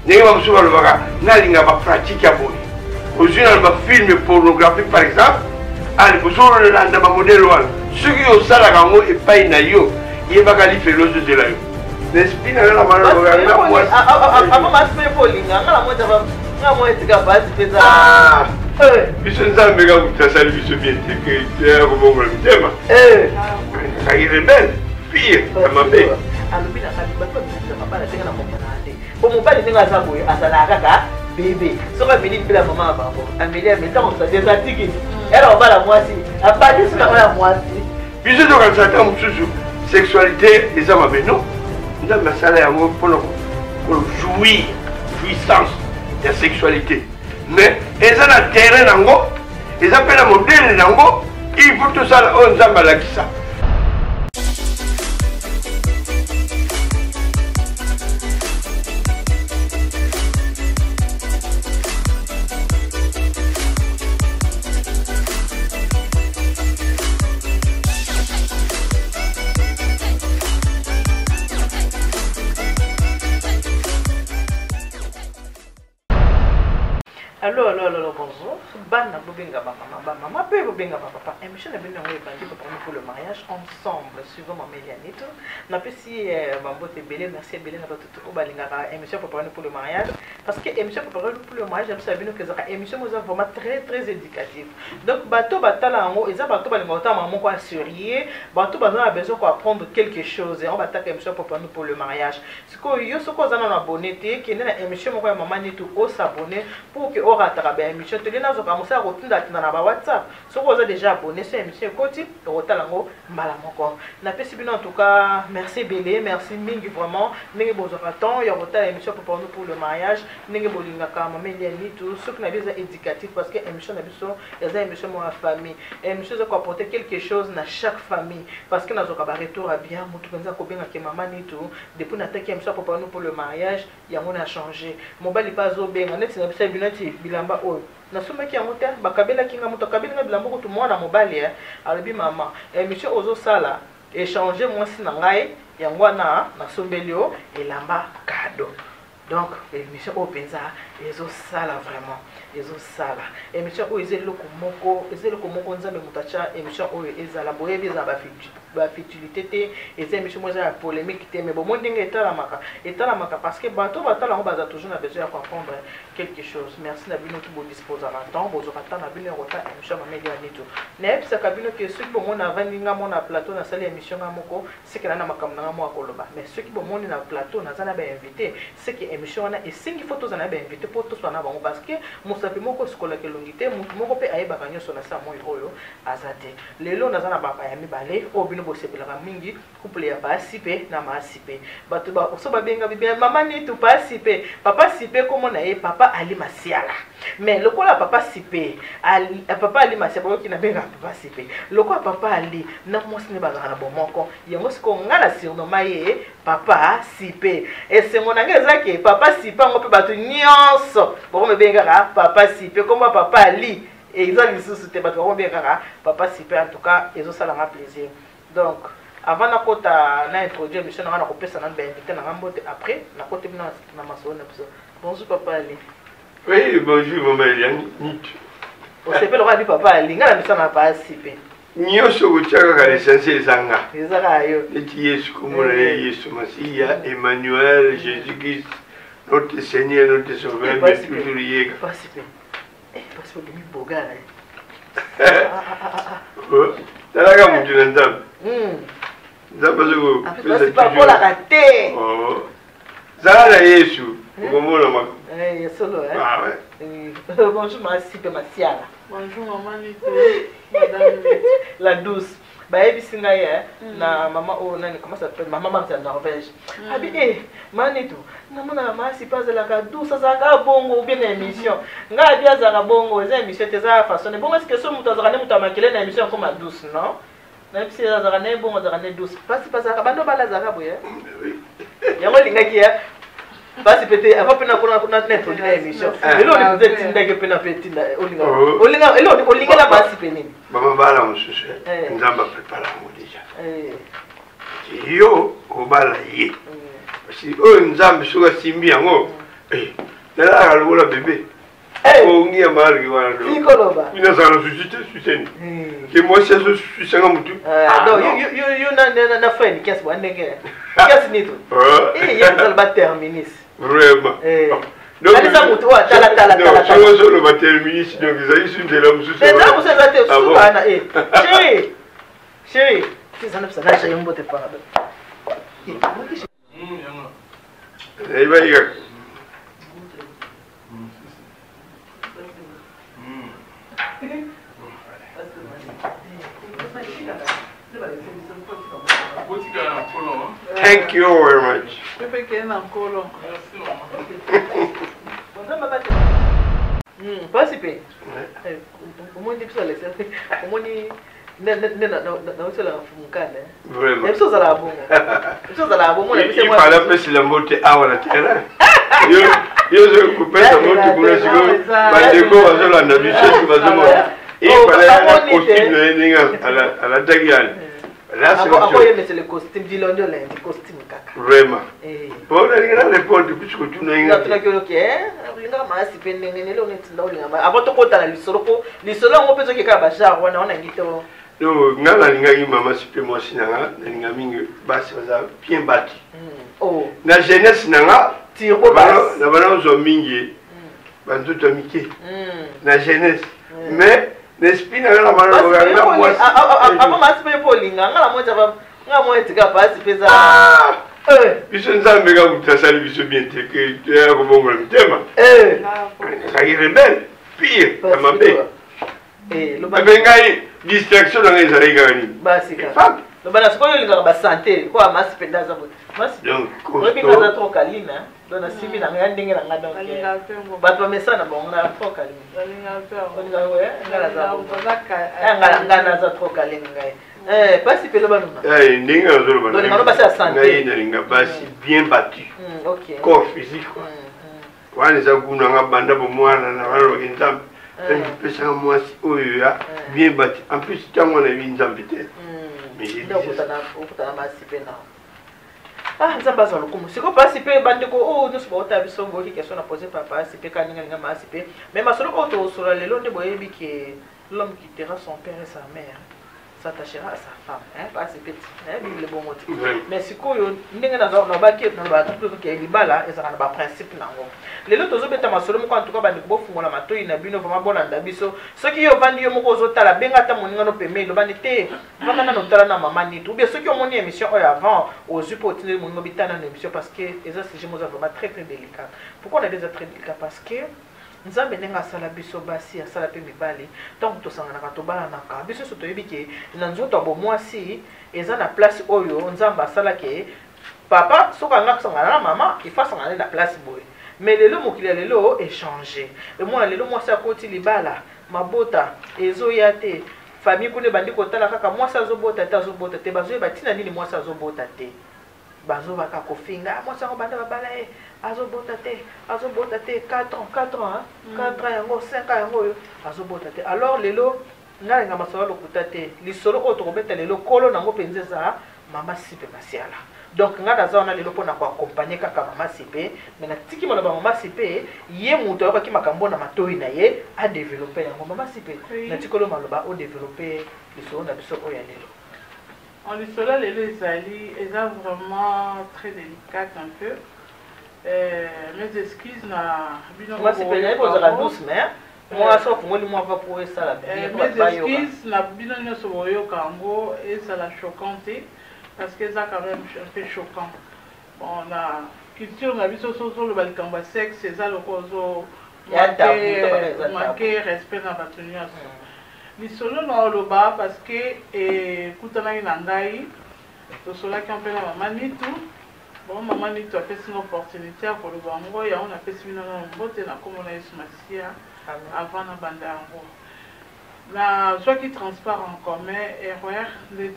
ndenge bamosusu balobaka nalinga bapratique ya boye ozwi na bafilme pornographique par exemple aliboso olanda bamodele wana soki osalaka yango epai na yo yebaka lifelo ozozela yo l'esprit na nga biso nzambe kakuta asali biso biete kobongola mitema kaki rebele pire ya mabe alobi na kati bato babisaka bana ndenge na komona te po mobali ndenge aza boye azalaka kaka bebe soki ameli mpela mama ya bango ameli ntango mosusu atiki era obala mwasi abandi soki abala mwasi biso tokanisa ta mosusu sexualité eza mabe no nzambe asala yango mpona kojouir puissance ya sexualité mais eza na terrain nango eza mpe na modele nango il faut tosala oyo nzambe alakisa. Allô, bonjour. Bana Bobenga maman peut Bobenga papa. Et monsieur n'a bien envoyé bandi pour le mariage ensemble. Suivant ma Mélianito. N'a pas si Mambote Belé, merci Belé n'a pas tout au Balingara. Et monsieur pour le mariage. Parce que monsieur pour le mariage, j'aime ça bien que ça. Et monsieur nous a vraiment très éducatif. Donc bateau batala en haut, et ça bateau balingota maman quoi assurer. Bateau a besoin quoi apprendre quelque chose. Et on va attaquer monsieur pour le mariage. Ce que yo ce qu'on a abonné, qui est là monsieur mon maman n'est tout au s'abonner pour que rattraper émission télé na zo commencer à rotunda na ba WhatsApp so vous êtes déjà abonné sur émission koti rotalango mbala moko na pesi bino en tout cas merci Belé merci mingi vraiment ndenge bozaka temps ya rotala émission pour nous pour le mariage ndenge bolinga ka mameliani tout ce qui na bisa éducatif parce que émission na biso ya émission mo famille émission za ko apporter quelque chose na chaque famille parce que na zo ka ba retour à bien mutu penza ko benga ke mama ni tout depuis na taki émission pour nous pour le mariage ya mon a changé mobali pas zo benga net na bisa binati bilamba oyo nasomaki yango te bakabela kinga moto akabelinga bilamba kutu mwana mobali alobi mama monsieur ozo sala échanger mwasi na ngai yango wana nasombeli yo elamba cadeau donc monsieur oyo penza ezo sala vraiment ezo sala monsieur oyo ezelo ko moko nzambe mutacha monsieur oyo ezala boyebi za ba futilité te eza monsieur mo za polémique te mais bon mo ndenge etalamaka parce que bato batala ngo baza toujours na besoin de comprendre quelque chose merci na bino tout bo disposer en temps bozo kata na bino rota monsieur mameli ya nito na epsa kabino que ceux qui bon na vandinga mo na plateau na salle émission nga moko c'est que na makamna nga mo akoloba mais ceux qui bon mo na plateau na zana ba invité c'est que émission na esingi photos na ba invité pour tous na bango parce que mosapi moko sikola ke longité mutu moko pe ayeba kanyo so na sa moyo oyo azate lelo na zana ba ya mibale obino bosepelaka mingi couple ya basi pe na masi pe bato ba so babenga bibia mama ni tu pasi pe papa sipe komo na ye papa ali masiala mais lokola papa sipe ali papa ali masiala ki na benga papa sipe lokola papa ali na mosi ne bazaka na bomoko yango siko ngala surnommé ye papa sipe esengo na ngeza ke papa sipe ngo pe bato nyonso boko me benga papa sipe komo papa ali et ils ont les sous-soutés bato bien kaka papa sipe en tout cas ils ont ça la plaisir. Donc, avant de introduire l'émission, on a invité après, on a bonjour papa Ali. Oui, bonjour maman Eliane. On s'appelle le roi du papa Ali, on a mis ça dans pas assipé. Nyoso kuchaka l'essentiel zanga. Ezaka yo. Yesu komona Yesu Masiya, Emmanuel, Jésus-Christ, notre Seigneur, notre Sauveur, mais toujours lié. Pas assipé. Parce que demi boga là. Talaga mutu na nzambe. Nzambe zoko. C'est pas pour la rater. Oh. Zala na Yesu. Ukomona mako. Solo Ah ouais. Bonjour ma sipe ma siala. Bonjour maman Lito. Madame Lito. La douce. Baebi singa ya na mama o nani comment ça s'appelle maman de Norvège. Abi manito. Namona ma sipe za la douce za ka bongo ou bien émission. Nga bia za bongo za émission te za façon. Bongo est-ce que so mutu za ne mutu makele na émission comme douce non? Na pisi za ne bongo za ne douce. Parce que ça bando bala za boye. Yango lingaki ya basi pete avant pena kuna introduire la émission elo ni vous êtes ndeke pena pete olinga la basi penini mama bala mususu nzamba prépare mo déjà yo obala ye si o nzambe soka simbi yango Là, le bébé. Oh, il y a mal qui va là. Il n'a pas suscité, suscité. Que moi, c'est ce suicide en tout. Non, you n'a fait une caisse, one nègre. Caisse n'est tout. Il y a un battre terminis. Vraiment. Donc, allez, ça monte, tala. Je le battre terminis, donc ils ont eu de l'homme sous mais là, vous avez souvent, chérie, c'est un obstacle, j'ai un beau départ. Eh bien, il y a. Thank you very much. Participer. Comment dire ça, comment dire, Vraiment. il fallait appeler sur la montée à la terre. Je vais couper sa montée pour le second. Il fallait un costume à la Dagiane. Là, c'est le costume du lundi, le costume caca. Vraiment. Bon, on a répondu puisque tu n'as rien. Avant de compter la lisolo, on peut se faire bachar, on a un guitare. Non, maman, si moi, si bien bâti. Oh. La jeunesse, tiro basse. La balance au mingi, tout amitié. La jeunesse. Mais, l'esprit n'a pas mal. Avant, ma spé pour l'inga, moi, tu vas pas se faire. Puis, je ne sais pas si tu as bien que tu es un bon thème. Ça y est rebelle. Pire, ça m'a fait. Le distraction dans les arrêts. Le balance quoi il va santé quoi mas penda za mas donc ko trop calme hein dona simi na ngandingi na ngadon but ba mesana bon na trop calme ngala za trop calme ngai pasi pelo banu ndinga zo banu donc ba sa santé ngai basi bien battu OK corps physique quoi wani za kuna ngabanda bo mwana na walo kintam pesa moi bien battu en plus tango na binzam peut-être nzambe azwa lokumu siko pasi mpe bandeko oyo nyonso baota biso boyoki question na pose pa pasi mpe kaninganinga masi mpe mais masolo oyo tokosola lelo nde boyebi ke l'homme quittera son père et sa mère s'attachera à sa femme pasi mpe bible bongo ti mais sikoyo ndenge nabaki nabatuke libala ezalaka na baprincipe nango lelo tozobeta masolo moko en tout cas bandeko bofungola matoi na bino vraiment bolanda biso soki yo ovandi yo moko ozotala benga ata moninga no pembeni lobandi te vanda nano otala na mama nitu ou bien soki omoni émission oyo avant ozwi mpo otindeli moninga obitana na émission parce que eza sujet moza vraiment très très délicat. Pourquoi on est déjà très délicat? Parce que nzambe ndenge asala biso basi asala mpe mibali ntango tosanganaka tobalanaka biso nyonso toyebi ke na nzoto ya bomwasi eza na place oyo nzambe asalaki papa soki anga kosangana na mama ifo asangana na place boye. Mais lelo mokili ya lelo échanger et moi lelo mwasi akoti libala mabota ezoya te famille kuna bandi kotala kaka mwasi azobota te bazoyeba ntina nini mwasi azobota te bazobaka kofinga mwasi yango banda babala azobota te 4 ans 4 ans yango 5 ans yango oyo azobota te. Alors lelo ngalenga masolo lokuta te lisolo oyo tokobeta lelo kolo nango mpenza eza mama sipe masiala. Donc ngana zaona lelo pona ko accompagner kaka mama sipe mais na tiki mona ba mama sipe ye muto yoka ki makambo na matoi na ye a développer yango mama sipe na tikolo maloba o développer lisolo na biso oya lelo. En lisolo lelo ezali eza vraiment très délicat un peu. Mes excuses na bino mama sipe na pour la douce mais moi ça pour moi va pour ça la bien. Mes excuses na bino nyoso boyo kango et ça la choquante. Parce que ça quand même un peu choquant. Bon, la culture na biso soso le balikamba sexe c'est ça le cause manquer respect na batunia. Ni solo na loba parce que kutana ina ngai to sola ki on peut na mama nitu. Bon mama nitu a fait une opportunité pour le bango ya on a fait une mbote na comme on a eu masia avant na banda yango. Na soit qui transport en commun erreur de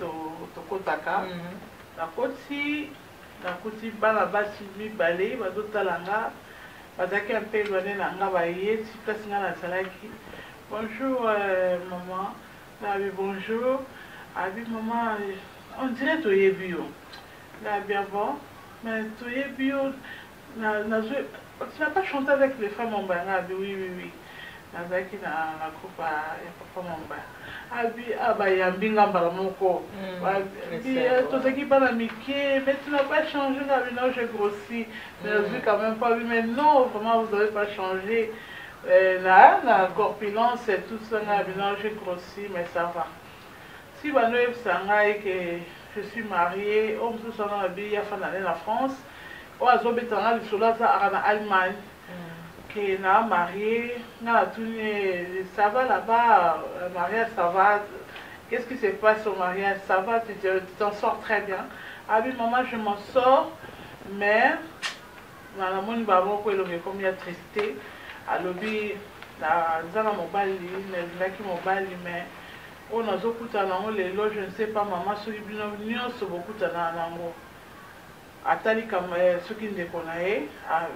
tokotaka na koti bana basi mibale bazotalanga bazaki un peu éloigné na nga baye si place nga nazalaki bonjour maman nabi bonjour abi maman on dirait toyebi yo na bien bon mais toyebi yo na Tu n'as pas chanté avec les femmes en bas? Oui. Nazaki na groupe ya papa Mamba. Abi yambinga mbala moko. Tozaki bana mike, mais tu n'as pas changé, non, j'ai grossi. Mais vu quand même pas, mais non, vraiment vous n'avez pas changé. La corpulence et tout ça, non, j'ai grossi, mais ça va. Si Banoël Sanga et que je suis mariée, on se sent dans la vie, il y a la France, on a zobé dans le solar en Allemagne. Que n'a marié, ça va là-bas, mariage, ça va. Qu'est-ce qui se passe au mariage? Ça va, tu t'en sors très bien. Ah oui, maman, je m'en sors, mais dans mon baron, comme il y a tristé, à l'objet, dans mon bali, mais on a beaucoup de les loges, je ne sais pas, maman, ceux qui sont beaucoup de Atali comme ceux qui ne connaissent pas,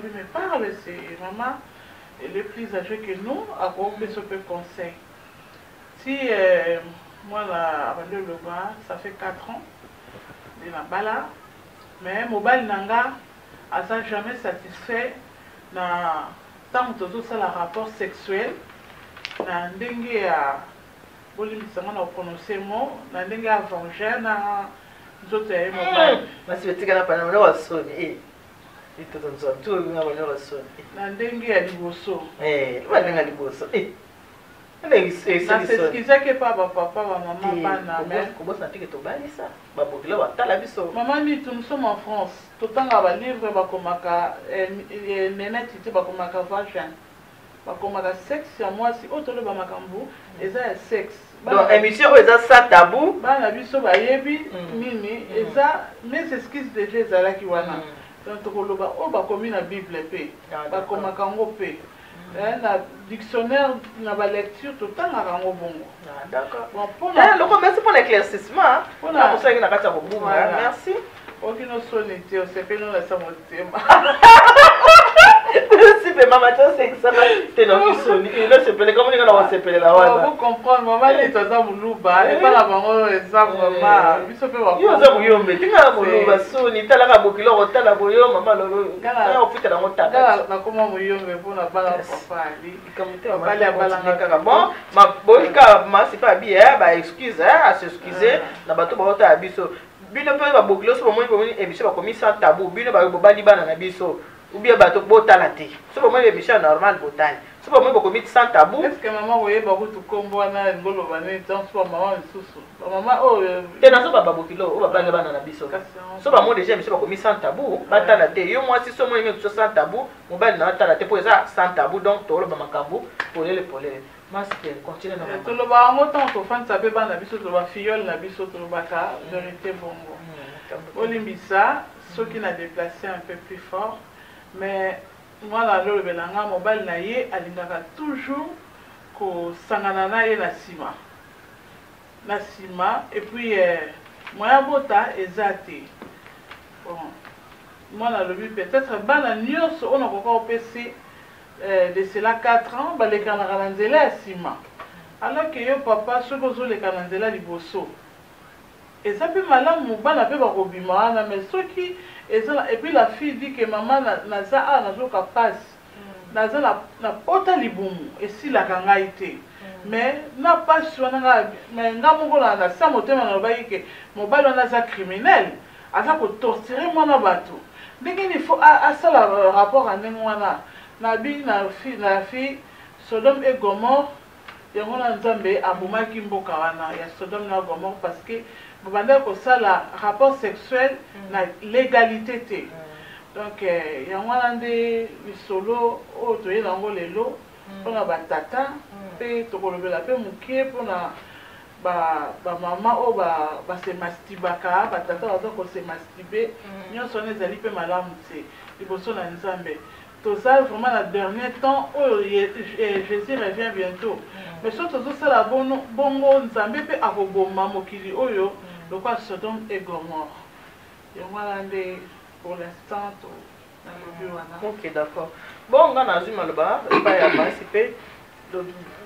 mais parle, c'est maman, elle est plus âgée que nous, à quoi on peut conseil. Si moi, avant de le bas, ça fait 4 ans, de la bala, mais mobile nanga, à ça jamais satisfait, tant que tout ça, le rapport sexuel, na ndenge à bolimisanga na prononcer mot, na ndenge à venger na zote ya mobile. Mas betika na pana wa soni ito tonzo tu nga bana wa soni. Na ndenge ya liboso. Bana liboso. C'est ça que pas papa, maman, pas mais comment ça fait que tu bali ça? Babokila wa tala biso. Maman dit nous sommes en France. Tout temps ba livre ba komaka nena titi ba komaka vagin. Ba komaka sexe moi si auto le ba makambu eza sexe. Donc émission eza ça tabou. Ba na biso ba yebi nini eza mais c'est ce qui se déjà ezala ki wana. Donc tokoloba o ba komi na Bible pe. Ba komaka ngo pe. La dictionnaire, la lecture, tout le temps, on a bongo. D'accord. Bon, merci pour l'éclaircissement. Merci. Aucune solité, on sait pas nous la samoté. Si maman tu sais que ça va t'es non soni et là c'est pelé comment on s'appelle là voilà vous comprendre maman est dans un muluba et pas la maman ça maman biso pe wa yo za muyombe tinga muluba soni tala ka bokilo ko tala boyo maman lolo na ofita na ngota na koma muyombe pona bala papa ali kamute bala bala kaka bon ma boika ma c'est pas bien ba excuse à s'excuser na bato ba ota biso bino pe ba bokilo so mo mo émission ba komi sans tabou bino ba bobali bana na biso ou bien bateau botalate so pour moi l'émission normal botal so pour moi beaucoup mis sans tabou est-ce que maman voyait beaucoup tout combo na ngolo bané tant so maman susu maman oh te na so baba bokilo o baba bana na biso so ba moi déjà monsieur beaucoup mis sans tabou batalate yo moi si so moi même sans tabou mon bal na batalate pour ça sans tabou donc to lo ba makambu pour les masque continue na to lo ba ngo tant to fan sabe bana biso to ba fiole na biso to lo ba ka vérité bongo olimbisa ceux qui n'a déplacé un peu plus fort. Mais moi, le belanga mobile na ye alingaka toujours ko sangana na ye na sima et puis moi bota ezate bon moi le peut-être bana nyos on a encore PC de cela 4 ans ba le kanala nzela sima alors que yo papa ce bozo le kanala liboso et ça peut malamu bana pe ba kobima na mais ceux qui et puis la fille dit que maman naza nazoka passe naza na pota libumu et si la kanga été mais na passe wana mais nga moko na sa motema na bayi que mobile wana za criminel aza ko torturer mwana bato ndenge il faut à ça le rapport à ndenge wana na bi na fille Sodome et Gomorrhe yango na Nzambe abomaki mboka wana ya Sodome na Gomorrhe parce que banda ko sala rapport sexuel na légalité donc yango nde lisolo o to yela ngo lelo pona batata pe to kolobela pe mukie pona ba mama o ba se mastibaka batata bazo ko se masturber nyonso nezali pe malamu te liboso na Nzambe to ça vraiment la dernier temps Jésus revient bientôt mais surtout ça la bongo Nzambe pe akoboma mokili oyo donc à Sodome et Gomorrhe. Pour l'instant, ok, d'accord. Bon, on a Zumaloba, pas participer.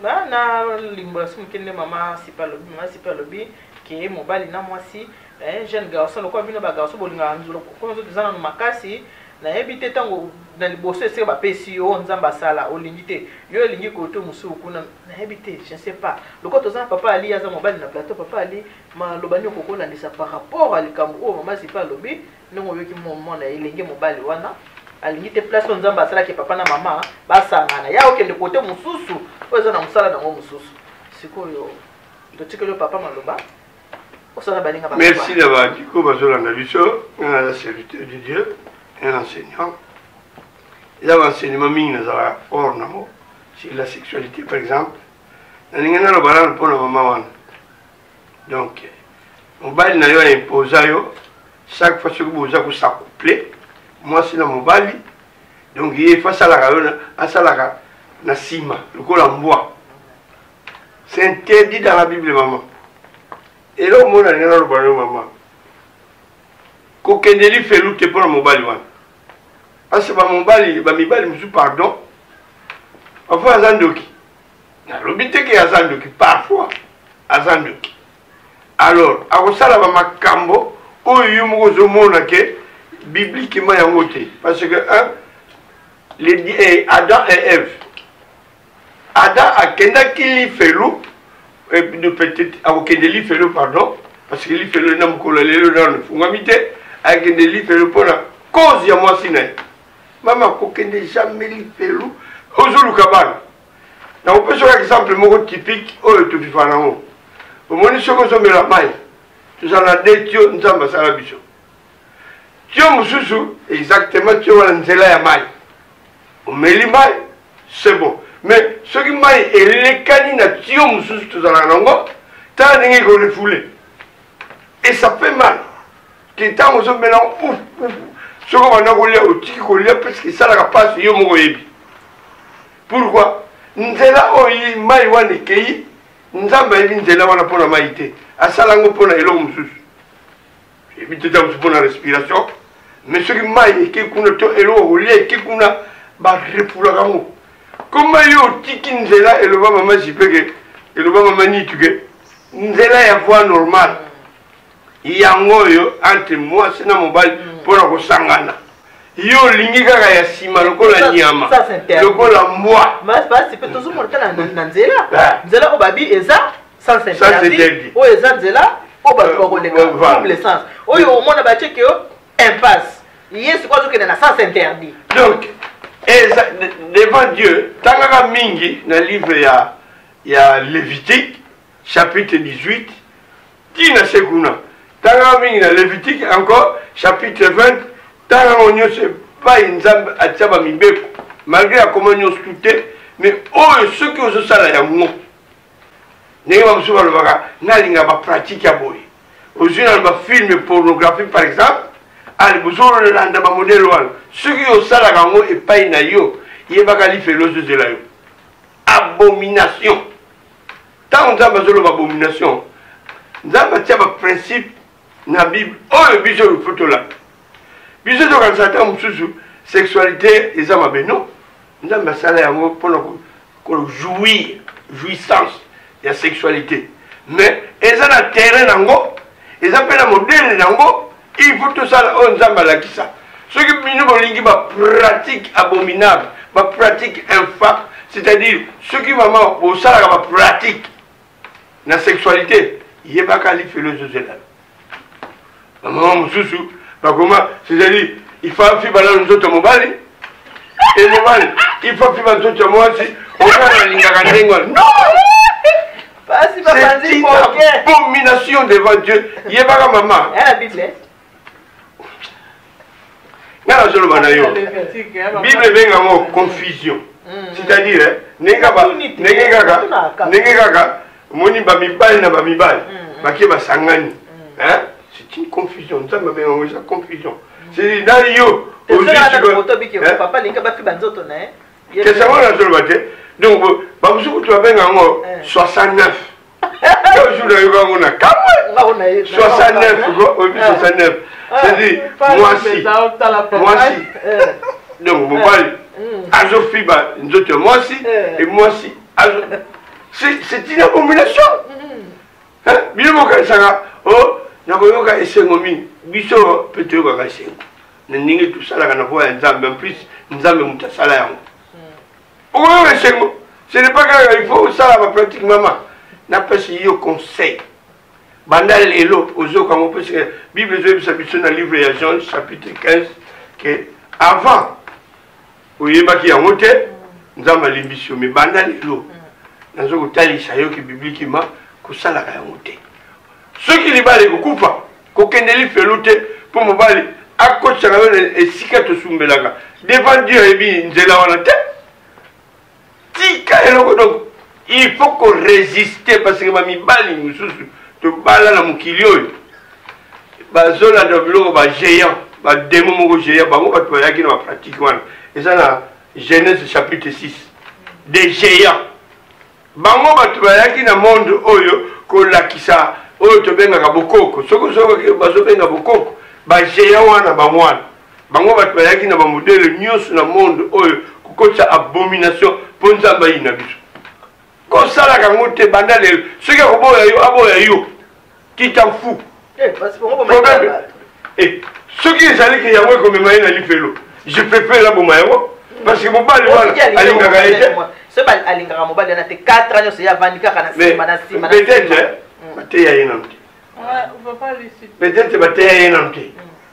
Na l'immigration qui est maman, c'est pas le bi qui est mobile na moi si un jeune garçon le quoi vient ba garçon bolinga nzulo comme ça dans makasi na ebité tango na liboso ese ba pesi yo nzamba sala olingité yo elingi koto musu kuna na ebité je ne sais pas loko tozana papa ali aza mobali na plateau papa ali ma lobani okoko landisa par rapport à likambo o mama sipa lobi ndongo yoki moment na elingi mobali wana alingi te place nzamba sala ke papa na mama basangana ya okende kote mususu oza na musala nango mususu sikoyo totikelo papa maloba osana balinga ba merci d'avoir dit que bazolanda biso la serviteur de Dieu un enseignant. Il y a un enseignement sur la sexualité, par exemple. Il y a un balance pour la maman. Donc, mon bal n'a pas imposé. Chaque fois que vous avez s'accoupler, moi c'est dans mon bal. Donc, il est face à la cima, le col en bois. C'est interdit dans la Bible, maman. Et là, on a rien à le maman. Qu'aucun délit fait lutter pour mon bal. Ah, c'est pas mon bali, mibali, monsieur, pardon. Parfois, Azandoki. L'obité qui est Azandoki, parfois, Azandoki. Alors, à ça, là, ma cambo, où il y a un bibliquement, il y a un parce que, Adam et Ève. Adam a Kendaki Felou, peut-être, à Kendeli Felou, pardon, parce que lui fait le nom qu'on a le nom, Fungamité, à Kendeli Felou, pour la cause, il y a moi, Sinaï. Maman, kokende jamais li felou ozulu kabana. Na on peut sur exemple moko typique o to vivana ngo. Au moni soko so mela mai. Tu en as des tio nzamba sala biso. Tio mususu exactement tio wana nzela ya mai. O meli mai c'est bon. Mais ce qui mai et kani na tio mususu to zala nango ta ningi ko le foulé. Et ça fait mal. Qui tant so mela ouf. Ce qu'on a collé au tiki collé parce que ça n'a pas eu mon ébi. Pourquoi? Nous sommes là où il m'a eu kei, nous sommes là où pour la maïté. À Salango pour la elom sus. Évite de pour la respiration. Mais ce qui m'a eu qui qu'on a tout elo au lait qui qu'on a bah refoula gamo. Comment yo tiki nous là et le va maman si peu que et le va maman ni tu que nous là y a voie normale. Il y a un yo entre moi c'est dans mon bal pour la sangana. Yo lingi kaka ya sima lokola nyama. Lokola moi. Mas pas c'est peut-être toujours na nzela. Nzela ko babi eza sans interdit. O eza nzela o ba ko koleka double sens. O yo mona ba check yo impasse. Yes quoi que na sens interdit. Donc devant Dieu, tangaka mingi na livre ya Lévitique chapitre 18 tina sekuna. Tangaka mingi na Lévitique encore chapitre 20 tant on ne sait pas une zambe à Tchaba Mibeko, malgré la communion scoutée, mais oh, ceux qui osent ça, là, il y a un mot. N'est pas souvent le baga, n'a pas pratique à boy. Aujourd'hui, dans un film pornographique, par exemple, allez, vous aurez le modèle, ceux qui osent ça, là, et pas une aïe, il y a pas qu'à faire l'os de la abomination. Tant on a besoin de l'abomination, nous avons un principe dans la Bible, oh, le bijou, le photo là. Biso to kan sata mususu sexualité eza mabeno nzamba sala yango pona ko jouissance ya sexualité mais eza na terrain nango eza pe na modèle nango il faut tout ça on nzamba la kisa ce qui bino bolingi ba pratique abominable ba pratique infâme c'est-à-dire ce qui maman au sala ba pratique na sexualité yebaka li philosophie là maman mususu. Comment? C'est-à-dire, il faut faire nous autres mobile. Et mobile, il faut faire nous autres moi aussi. On va la ligne à non! C'est une abomination devant Dieu. Il n'y a pas de maman. La Bible. La Bible vient en confusion. C'est-à-dire, Negaba, Moni Bamibal, Nabamibal, Bakiba Sangani. Hein? C'est une confusion, ça m'a bien envoyé ça, confusion. C'est dans yo. Papa, les gars, qu'est-ce que ça va dans le bâtiment? Donc, tu vas bien en 69. 69, 69. C'est-à-dire, moi-ci. Donc, vous parlez, Azofiba, nous autres, moi-ci, et moi-ci. C'est une abomination. Hein? Bien, mon gars, ça va. Oh, nakoyoka esengo mingi biso peut-être kaka esengo ndenge tosalaka na voie ya nzambe en plus nzambe moto asala yango okoyoka esengo ce n'est pas que il faut osala bapratique mama napesi yo conseil banda lelo ozokango mpo seke bible ezoyebisa biso na livre ya Jean chapitre 15 ke avant oyebaki yango te nzambe alimbisi yo me banda lelo nazo kotalisa yo ke biblikima kosalaka yango te soki libala ekokufa kokende lifelo te mpo mobali akotisaka yo na esika tosumbelaka devant Dieu ayebi nzela wana te tika eloko donc il faut qu'on résiste parce que bamibali mosusu tobala na mokili oyo bazolanda biloko bagéant bademo moko géant bango bato bayaki na bapratique wana eza na Genèse chapitre 6 des géants bango bato bayaki na monde oyo kolakisa oyo tobengaka bokoko soki bazobenga bokoko bagéant wana bamwana bango bato bayaki na bamodele nyonso na monde oyo kokotisa abomination mpo nzambe ayi na biso kosalaka yango te banda lelo soki akoboya yo aboya yo qui t'en fout soki ezalaki yango ekomema ye na lifelo je préfère la boma yango parce que mobali wana alingaka ye te alingaka mobali wana te 4 ans nyonso ye avandi kaka na nsima na nsima peut-être bateya ye nanu te peut-être bateya ye nanu te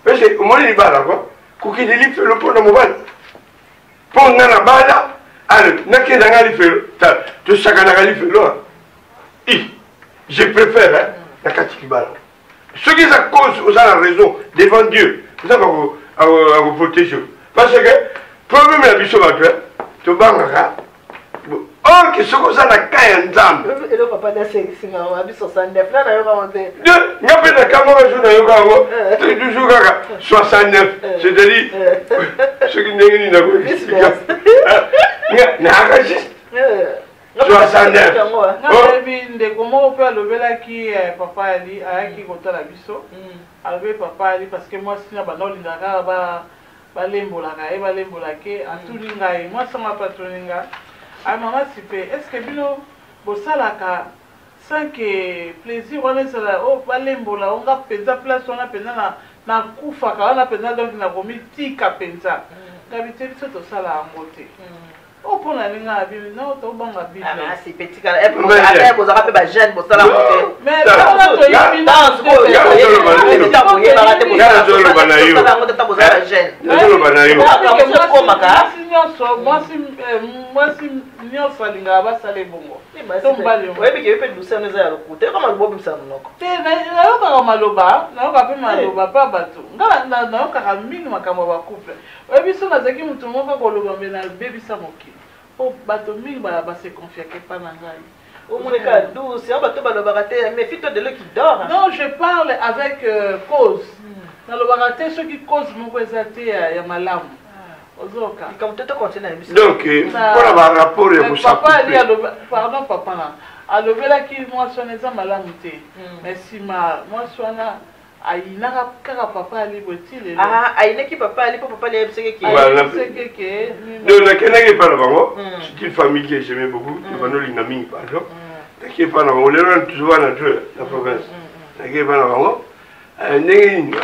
parce que omoni libala kwa kokende lifelo mpo na mobali mpo nga na bala ale nakendanga lifelo tosakanaka lifelo je préfère la kati libala soki eza cause oza na raison devant Dieu nzambe akoprotege parce que problème ya biso bato tobangaka or ke soki oza na ka ya nzambe nga mpe na ka moko jour nayoka yango toujours kaka 69 c'est-à-dire soki ndenge nini nakoexplika nayaka juste 69 ndeko moko mpe alobelaki papa ali ayaki kotala biso alobi papa ali parce que mwasi na banda olingaka balembolaka ye balembolake atuni ngai mwasi anga mpe atuni ngai ay mama sipe est ce que bino bosalaka sans que plaisir wana ezala balembola onga mpenza place wana mpenza nakufaka wana mpenza donc nakomitika mpenza ngabi te biso tosala yango te pour la ligne à Bible, non, tu vas à Bible. Ah, c'est petit car vous avez pas jeune pour ça la montée. Mais oh, bato mingi ba se confier que pas nangai. Au moins cas douce, on bato ba lo baraté, mais fito de l'eau qui dort. Non, je parle avec cause. Dans le baraté ceux qui cause mon ezate ya malamu. Ozoka. Comme tout continue. Donc, pour la rapport ya papa ali pardon papa na. Alobela ki moi soneza malamu te. Mais si moi sona aïna kaka papa ali botile. Ah, aïna ki papa ali papa ali ebseke ki. Donc na kenaki pa na bango, c'est une famille que j'aimais beaucoup, bano lingaming pardon. Taki pa na bango, lelo toujours na jeu la province. Taki pa na bango. Ndenge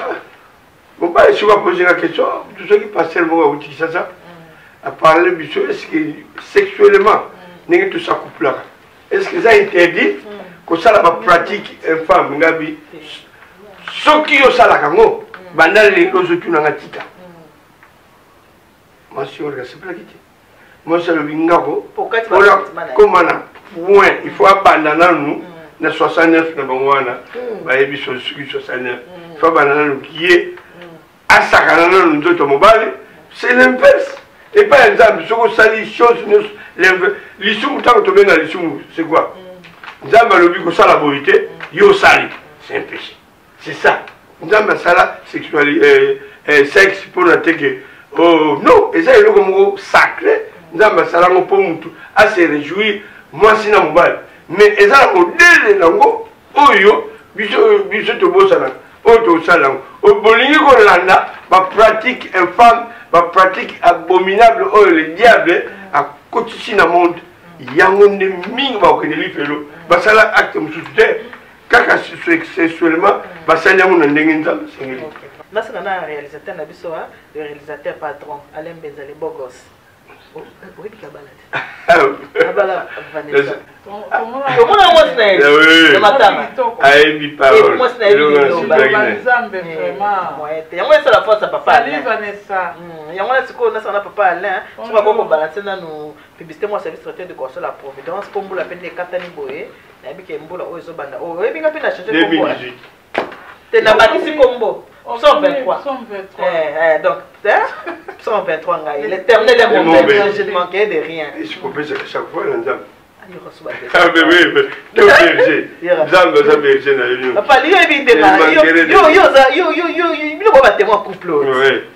bon pas si on va poser la question, tout ce qui passait le mot au Kinshasa à parler biso est-ce que sexuellement ndenge tout ça couple là. Est-ce que ça interdit que ça la pratique une femme ngabi soki osalaka ngo banda lelo ozotunanga tika mwasi oyo kasepelaki te mwasi alobi ngako komana point il faut abanda nanu na 69 na bango wana bayebi soki 69 il faut abanda nanu kie asakana nanu nzoto mobali c'est l'inverse et pas nzambe soki osali chose nyonso l'inverse lisumu ntango tobenga lisumu c'est quoi nzambe alobi kosala boye te yo osali c'est un péché. C'est ça. Nous avons ça sexualité, sexe pour la télé. Oh non, et ça est le sacré. Nous avons ça pour nous à se réjouir. Moi, c'est un mobile. Mais et ça, au délai, oh yo, biso to bosana, oh to salang. Au bolingi ko landa, ma pratique infâme, ma pratique abominable. Oh le diable a cotisé dans le monde. Yango ne ming ba ko ne li felo. Ba sala acte musuté. Kaka sexuellement, basali yango na ndenge nzambe sengeli. Là, c'est un réalisateur, le réalisateur patron, Alain Benzali, beau gosse. Oui, il y a balade. Vanessa. Comment on se dit? Moi, c'est la force à papa. Salut Vanessa. Il y a un papa Alain. Je vais vous balancer dans nos publicités. Moi, service traiteur de Console à Providence. Pour vous la peine de Katani Boé. Il y a un peu de Banda. Oh, il y a un peu de changer de combo. Tu n'as pas dit combo. 123. Donc, 123. Il est terminé de mon père. Je ne manquais de rien. Je peux chaque fois, il y a ah mais oui, mais berger. Zambe berger na yo. Papa, yo va battre moi couple.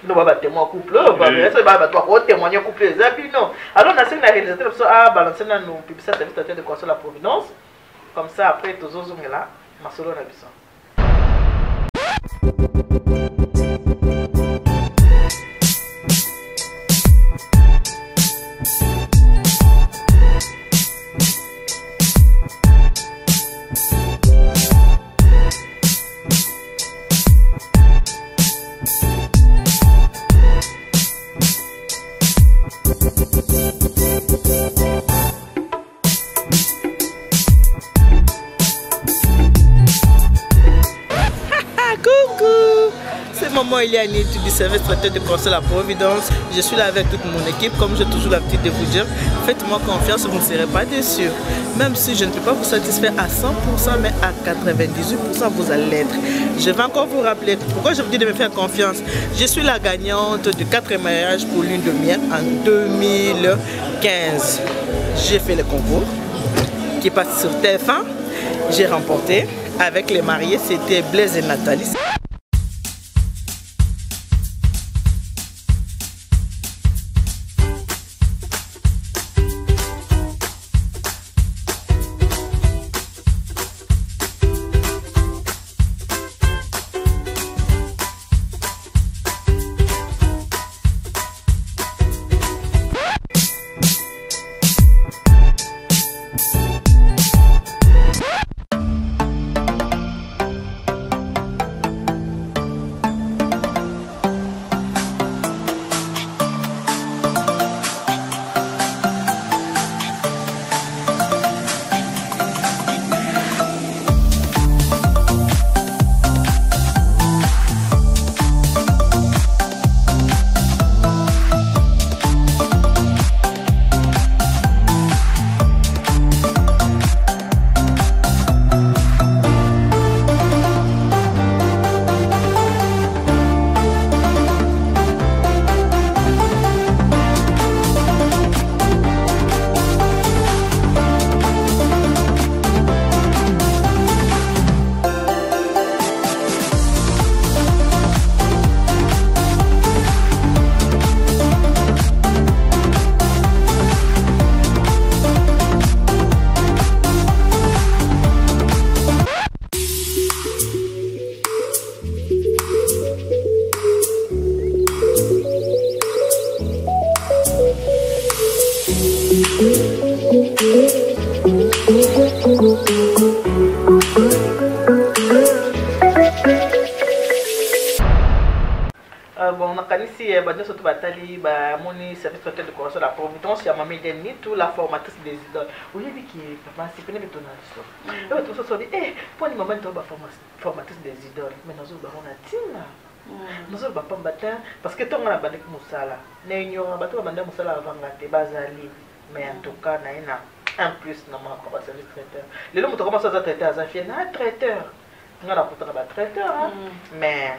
Non va battre moi couple. Ça va battre toi témoigner couple zapi non. Alors on a une réalisateur ça balancer dans nos publicités service de Console à Providence. Comme ça après tous autres là, ma solo na biso. Il y a une étude du service traiteur de Console à Providence. Je suis là avec toute mon équipe. Comme j'ai toujours l'habitude de vous dire, faites-moi confiance, vous ne serez pas déçus. Même si je ne peux pas vous satisfaire à 100%, mais à 98%, vous allez l'être. Je vais encore vous rappeler pourquoi je vous dis de me faire confiance. Je suis la gagnante du 4e mariage pour lune de miel en 2015. J'ai fait le concours qui passe sur TF1. J'ai remporté avec les mariés, c'était Blaise et Nathalie. Bon, on a ici, surtout Batali, mon service traiteur de Console à Providence, il y a ma médianie, toute la formatrice des idoles. Oui, il dit qu'il va s'y prendre ton avis. Et tout ça, dit, eh, pour les moments, tu as formatrice des idoles. Mais nous avons un team. Nous avons pas matin parce que tu as un bandit Moussala. Nous ignorons pas tout le bandit Moussala avant de Bazali. Mais en tout cas, il y a un plus dans mon service traiteur. Les gens qui commencent à traiter à Zafia, un traiteur. On a un traiteur, mais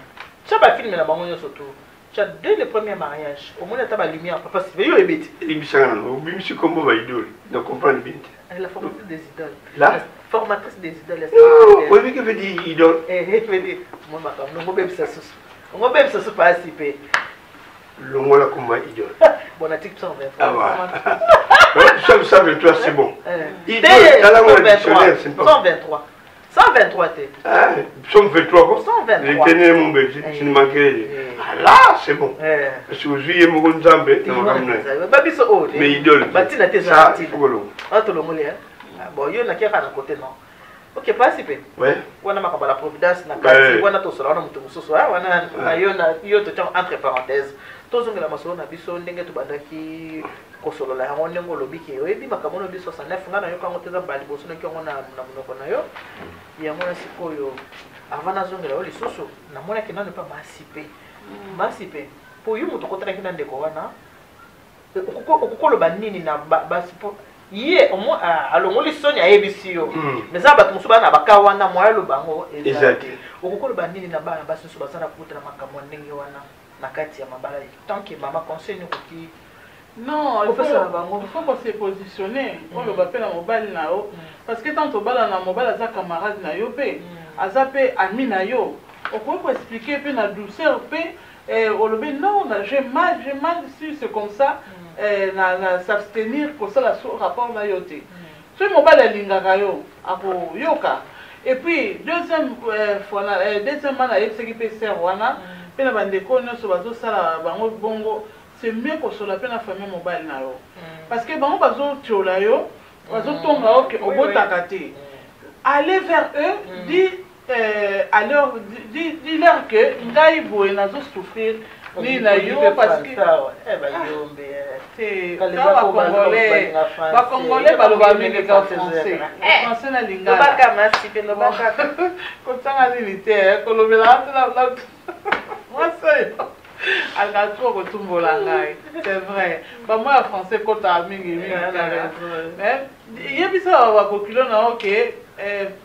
tu as pas filmé la banque surtout. Tu as dès le premier mariage, au moins tu as la lumière, papa, c'est mieux et bête. Il me semble comme on va idole, donc comprendre bien. La formatrice des idoles. Là? Formatrice des idoles. Non, oui, que veut dire idole? Eh, veut dire, moi, on va même ça sous. On va même ça sous pas assez. Le mot là comme idole. Bon, on a dit 123. Ah ouais. 123, c'est bon. Idole, 123. 123 t'es. Ah, 123 quoi? 123. Les tenez mon bébé, je ne manquerai. Ah là, c'est bon. Parce que je suis mon Zambé, mais idole. Batina t'es ça, bon, il y en a qui à côté, non? Ok, participer. Ouais. On a la providence, on a tout cela, on a tout ça, on a entre parenthèses. Tous les maçons na biso ndenge to bandaki kosolo la yango ndenge lobiki oyebi makamono biso 69 ngana yo kango teza bali boso na kiongo na monoko na yo yango na sikoyo avant nazongela oli soso na mona kinano pa masipe po yo muto kotana kina ndeko wana okukolo banini na basipo ye omo alongoli soni ayebisi yo mais ça bato musuba na bakawa na moyo bango exact okukolo banini na bana basiso basana kutana makambo ndenge wana nakati ya mabala tant que maman conseille nous qui non il faut qu'on se positionner on le appelle na mobile na yo parce que tant to bala na mobile za camarade na yo pe azape ami na yo on peut expliquer pe na douceur pe on le non j'ai mal si c'est comme ça na s'abstenir pour ça la rapport na yo te so mobile lingaka yo ako yoka et puis deuxième fois na yebse ki pe ser wana pena bandeko nyonso bazosala bango bongo c'est mieux kosola pena famille mobile na yo parce que bango bazotiola yo bazotonga yo ke obotaka te aller vers eux dis-leur que ngai boye nazosouffrir ni na yo parce que Congolais baloba mingi ka français na lingala kotanga nini te kolobela moi c'est algatro kotumbola ngai c'est vrai ba moi français kota mingi mais yebisa ba kokilo na ok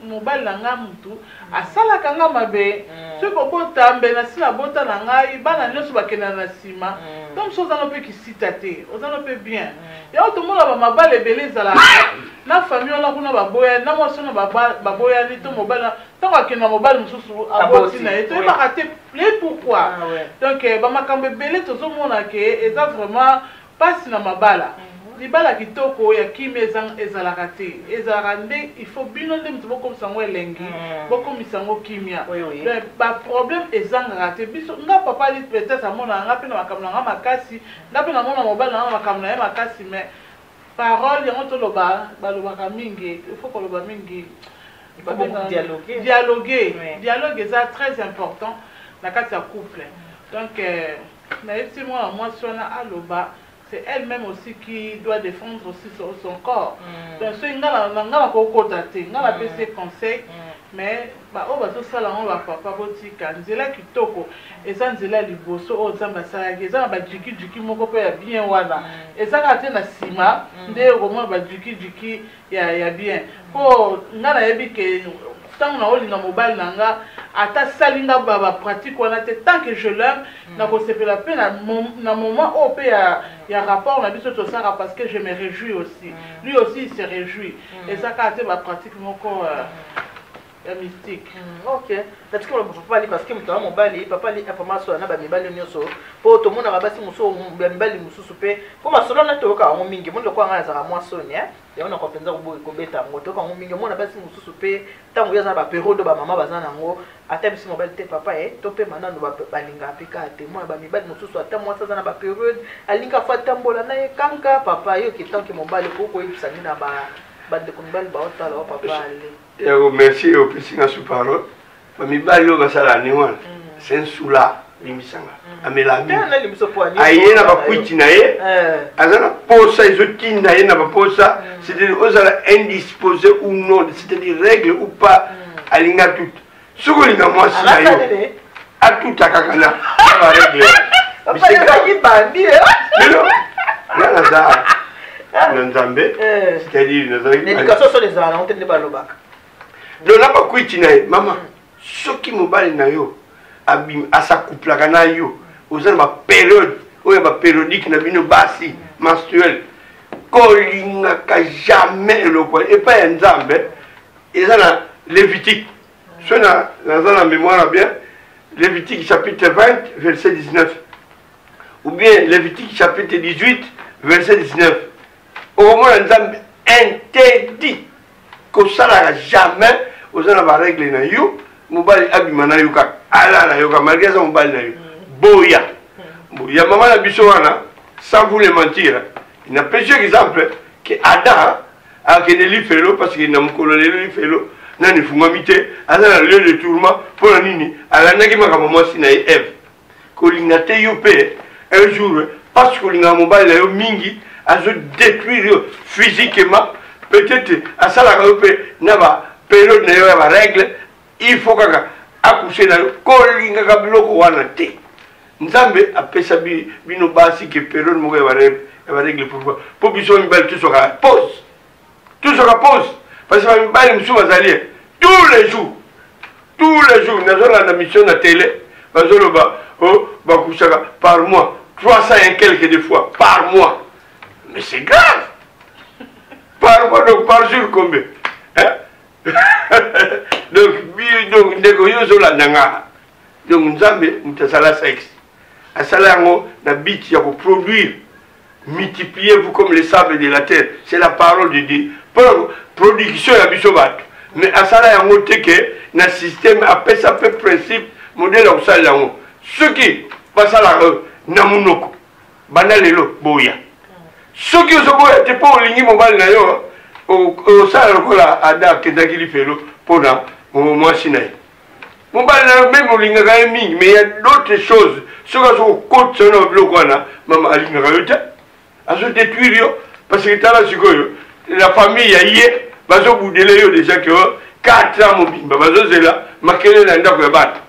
mobile na nga mutu asalaka nga mabe soko bota mbe na sina bota na ngai bana nyonso bakenda na sima comme ça ozana mpe kisita te ozana mpe bien yango tomona bamabale ebele ezalaka na famille wana kuna baboya na mwasi na baboyani to mobile ntango akenda mobile mosusu aboti na ye toyebaka te pourquoi donc bamakambo ebele tozomona ke eza vraiment mpasi na mabala libala kitoko ya kimi ezalaka te ezalaka nde il faut bino nde mutu bokomisa yango elengi bokomisa yango kimia baproblème ezangaka te biso nga papa ali peut-être amona nga mpe na makambo na nga makasi nga mpe namona mobali na nga makambo na ye makasi mais parole yango toloba balobaka mingi il faut koloba mingi dialogue eza très important na kati ya couple donc nayebisi mwana mwasi wana aloba c'est elle-même aussi qui doit défendre aussi son corps. Donc, si on a côté, on a ses conseils, mais on va tout ça là, on va pas botika. Nzela kitoko, et ça nzela liboso, oh zamba ça, et ça ba jiki moko pe ya bien wana. Et ça quand na sima, nde roman ba jiki ya bien. Po ngana yebi ke tant na oli na mobile nanga ata salinga baba pratique wana te tant que je l'aime na ko se fait la peine na moment au pe ya rapport na biso to ça parce que je me réjouis aussi lui aussi il se réjouit et ça quand te ba pratique moko mystique. Ok. Parce que papa parce que mtu mobile papa li information na ba mibali nyonso po to mona ba basi muso ba mibali mususu pe po masolo na to ka ngo mingi mundo kwa ngana za mwa sonia ya ona kopenza ko beta ngo to ka ngo mingi mona basi mususu pe tango ya za ba periode ba mama bazana ngo ata bisi mobile te papa to pe manano ba balinga apika te mo ba mibali mususu ata mwa za na ba periode alinga fa tambola na ye kanka papa yo kitanki mobile ko ko ibisani na ba de kombali ba otala wa papa ale. Je remercie au président sous parole. Mais Bayo Basala Niwan, c'est un soula, limisanga. Amelami. Aïe n'a pas pu tinaye. Azana posa, ils ont tinaye n'a pas posa. C'est-à-dire, aux indisposé ou non, c'est-à-dire règle ou pas, à l'inga tout. Ce que l'inga moi, c'est à tout à kakana. Ça va régler. Mais c'est qui bandi, hein? Non, c'est-à-dire, l'éducation sur les arts, on ne pas le bac. Non, là, pas quoi, maman. Ce qui me bat na yo, à sa couple na yo, aux ans ma période, où il y a périodique na bino basi menstruel, kolinga ka jamais le quoi, et pas un zambe, et ça na Lévitique. Ce na la mémoire bien, Lévitique chapitre 20 verset 19, ou bien Lévitique chapitre 18 verset 19. Au moins un zambe interdit. Que ça n'a jamais aux gens va régler na yo mobile abimana yuka ala na yoka malgré ça mobile na yo boya boya maman la bisoana sans vous le mentir il n'a pas exemple que Adam a que ne li felo parce qu'il n'a mkololé li felo nani fungamite azana lieu de tourment pour la nini alandaki makambo mwasi na ye Eve kolinga te yo pe un jour parce que kolinga mobali yo mingi azo détruire physiquement peut-être asalaka yo pe na ba période na yo ya ba règle il faut kaka accoucher na yo kolinga ka biloko wana te nzambe apesa bino basi que période moko ya ba règle pourquoi pour biso mibali tout sera pause parce que mibali musu bazali tous les jours nazola na mission na télé bazoloba oh bakusaka par mois 300 et quelques de fois par mois mais c'est grave par mois donc par jour combien hein donc ndeko yozola nanga donc nzambe mutasala sexe asala yango na but ya produire multipliez-vous comme les sables de la terre c'est la parole de Dieu pour production ya biso bato mais asala yango te ke na système apesa pe principe modèle ya kosala yango soki basala na munoko banda lelo boya soki ozoboya te mpo olingi mobali na yo osala lokola ada akendaki lifelo mpona mwasi na ye mobali na yo meme olingaka ye mingi mais ya d'autres choses soki azokokotisa na biloko wana mama alingaka yo te azodétruire yo parce que tala sikoyo la famille ya ye bazobudele yo déjà ke 4 ans mobimba bazozela makele na ndako ya bato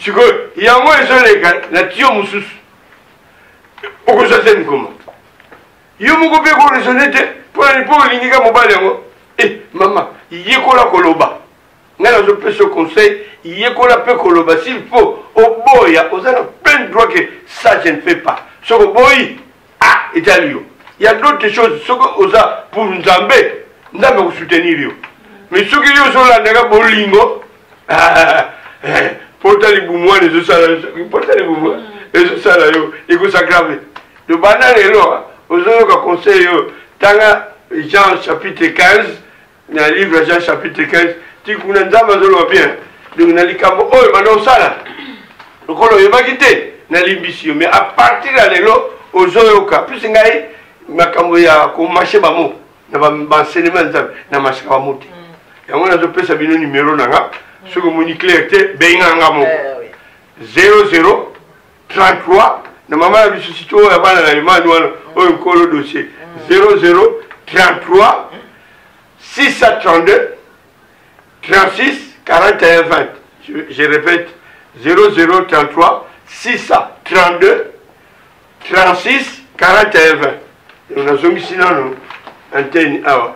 sikoyo yango ezoleka na tio mosusu okozaseni koma yo moko mpe koresone te mpo olingika mobali yango mama yekola koloba ngai nazopesa conseil yekola mpe koloba s'il faut oboya oza na plein droit que ça je ne fais pas soki oboyi etali yo il y a d'autres choses soki oza pour nzambe kosoutenir yo mais soki yo ozolandaka bolingo pota libumu wana ezosala yo ekosagrave to banda lelo ozoyoka conseil yo tanga Jean chapitre 15 na livre Jean chapitre 15 tikuna nzambe azoloba bien donc na likambo oyo banda osala lokolo oyebaki te na limbisi yo mais à partir ya lelo ozoyoka plus ngai makambo ya komashe bamo na baenseignement nzambe na mashaka bamo te yango nazopesa bino numero nanga soki omoni clair te benga nga moko 0033 na mama na biso sito oyo ya bana na limani wana oyo nkolo dossier 0033 632 36 41 20 je répète 0033 632 36 41 20 nazongisi nano antenne awa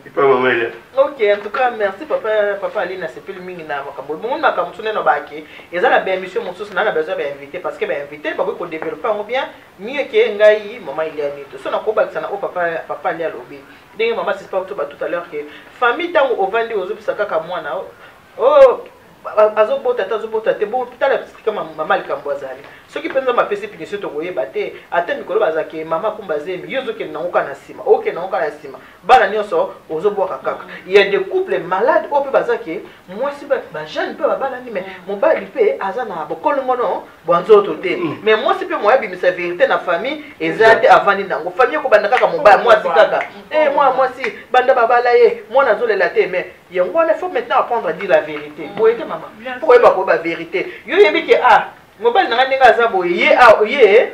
ipa mama ile. Ok, en tout cas, merci papa Aline, c'est plus le mingi na makambo. Mon makambo tune no baki. Eza la bien mission mon sous na besoin d'inviter parce que inviter pas pour développer on bien mieux que ngai maman il y a nito. So na ko ba sana o papa ali alobi. Ndenge maman c'est pas tout à l'heure que famille tango ovandi ozopisa kaka mwana oh azobota te bon tala kama mama likambo azali soki penza mapesi pinisio to koyeba te ate mikolo bazake mama kumbazemi yozo ke nangoka na sima oke nangoka na sima bana nyonso ozoboka kaka il y a des couples malades au pe bazake mwasi ba jeune pe babana ni mais mobali pe azana bokolo ngono bwanzoto te mais mwasi pe moyabi misa vérité na famille ezate avandi nango famille ko banda kaka mobali mwasi kaka mwasi banda babala ye mwana zolela te mais yango on faut maintenant apprendre à dire la vérité boyete maman pourquoi pas la vérité yo yebi ke mobali nanga ndenge aza boye ye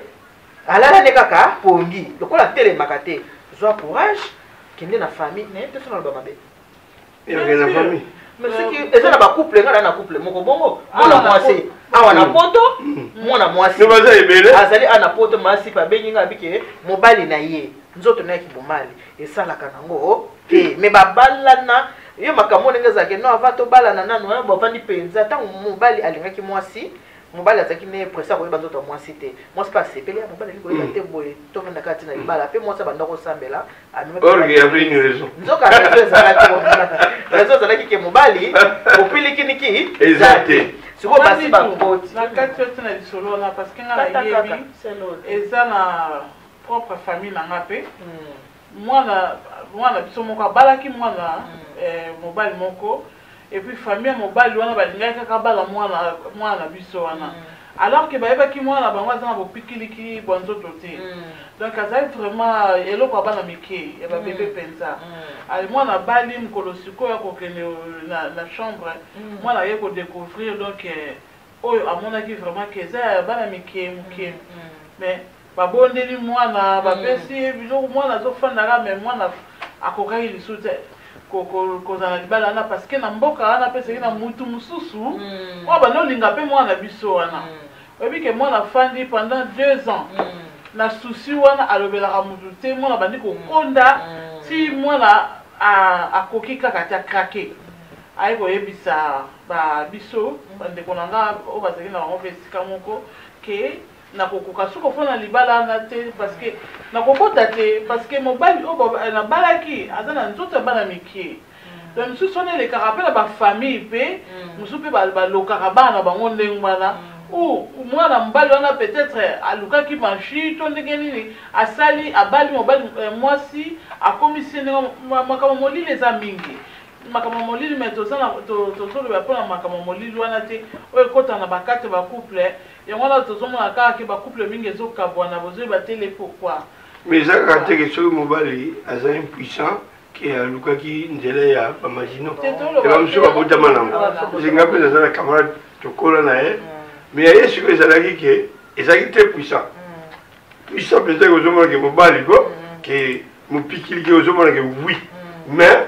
alala ne kaka pongi lokola telemaka te zwa courage kende na famille na te sona ba mabe ya na famille mais ce qui eza na ba couple ngana na couple moko bongo mona mwasi awa na poto mona mwasi ne baza ebele azali ana poto mwasi pa bengi nga bike mobali na ye nzoto na ki bomali esalaka nango mais babalana yo makambo ndenge zake no ava to balana nanu bavandi penza tango mobali alingaki mwasi mobali azaki ne pressa koyeba nzoto mwasi te mwasi pa sepeli ya mobali alingi koyeba te boye tovanda kati na libala pe mwasi abanda kosambela or il y avait une raison nzoka raison ezalaki ke mobali opilikiniki ezate siko basi bakoti na kati yote na lisolo wana parce que nga na yebi eza na propre famille nanga pe mwana biso moko abalaki mwana mobali moko et puis famille mobali wana balingaki kaka bala mwana biso wana alors que bayebaki mwana bango aza na bopikiliki bwa nzoto te donc azali vraiment eloko abana mike ya babebe mpenza mwana bali mokolo sikoyo akokende na chambre mwana aye kodécouvrir donc oyo amonaki vraiment ke eza bana mike moke mais babondeli mwana bapesi biloko mwana azofandaka mais mwana akokaki lisusu te kozala libala wana parce que na mboka wana mpe seki na mutu mosusu oyo banda olinga mpe mwana biso wana oyebi ke mwana afandi pendant 2 ans na susi wana alobelaka mutu te mwana bandi kokonda ti mwana akoki kaka ti akrake aye koyebisa biso bandeko na nga oyo bazali na bango mpe esika moko ke nakokoka soki ofana libala wana te parce que nakokota te parce que mobali oyo nabalaki aza na nzoto ya bana mike donc mosusu wana elekaka mpe na bafamille mpe mosusu mpe balokaka bana na bango ndenge wana ou mwana mobali wana peut-être alukaki mashi to ndenge nini asali abali mobali mwasi akomisi ndenge makambo molili eza mingi makambo molili mais tozoloba mpona makambo molili wana te oyo ekota na bakate bacouple yango wana tozomona kaka ke bacouple mingi ezokabwana bozoyeba tele pourquoi mais eza kaka teke soki mobali aza impuissant ke alukaki nzela ya bamagino eba mosusu babotama nango zinga mpe naza na camarade tokola na ye mais aye sikoyo ezalaki ke ezalaki te puissant mpenza ke ozomona ke mobali ko ke mopikili ke ozomona ke oui mais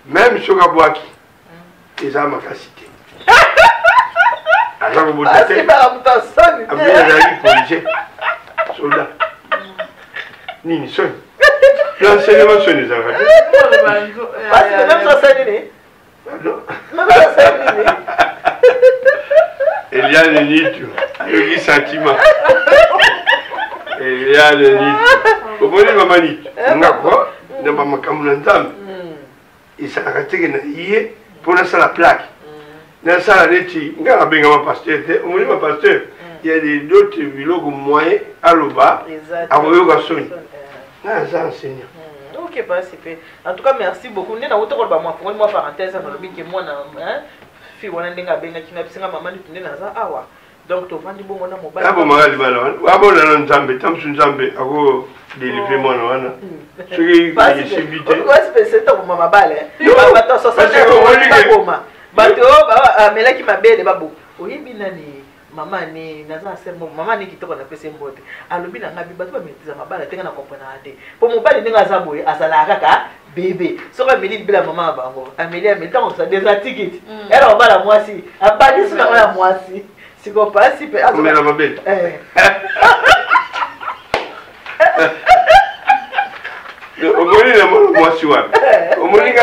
même soki abwaki eza makasi te aza kobota te abe azalaki policier soldat nini soni l'enseignement soni ezalaka te eliane nitu yoki sentiment eliane nitu omoni mama nitu ngako na bamakambo na nzambe ezalaka teke na ye mpo nasala plaque nasala neti nga nabengama pasteur te omoni bapasteur ya d'autres biloko moyen aloba akoyoka soni nga aza enseignant. Ok, super. En tout cas, merci beaucoup. Nous avons une parenthèse dans le but que moi, fille, on a des gars qui n'ont pas maman du awa. Donc, tu vas dire bon, on a mobile. Ah bon, magal bala. Ah bon, on a un Zambé, tam sun Zambé, ako délivrer moi wana. Ce qui est subité. Pourquoi c'est ça pour maman balle? Bato ça ça pas comment. Bato mela qui m'appelle babo. Oyebi nani maman ni naza sema maman ni kitoko na pesa mbote. Alobi na ngabi bato ba metiza mabala tenga na comprendre ate. Po mobali ninga za boye azala kaka bébé. Soka meli bila maman bango. Amelia meta on sa déjà ticket. Elle on va la moisi. Abali sika la moisi. Si vous passez, on met la mabelle. Au moins, il y a moi sur au moins, il y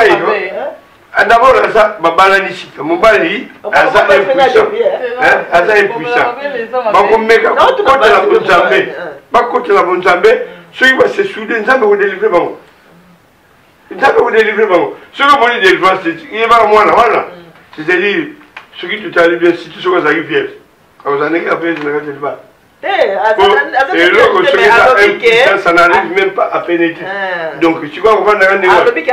a d'abord, ça, Babala Nishika, Mobali, Aza impuissant. Aza impuissant. Pas contre la bonne Zambé, ceux qui vont se souder, ils vont délivrer. Ils vont délivrer. Ceux qui vont délivrer, il y a moi là. C'est-à-dire, ceux qui tout allé bien, si tout ce que ça arrive, vous en avez appelé, je ne sais pas. Et l'autre, ça n'arrive même pas à pénétrer. Donc, tu vois, on va dans le alors, il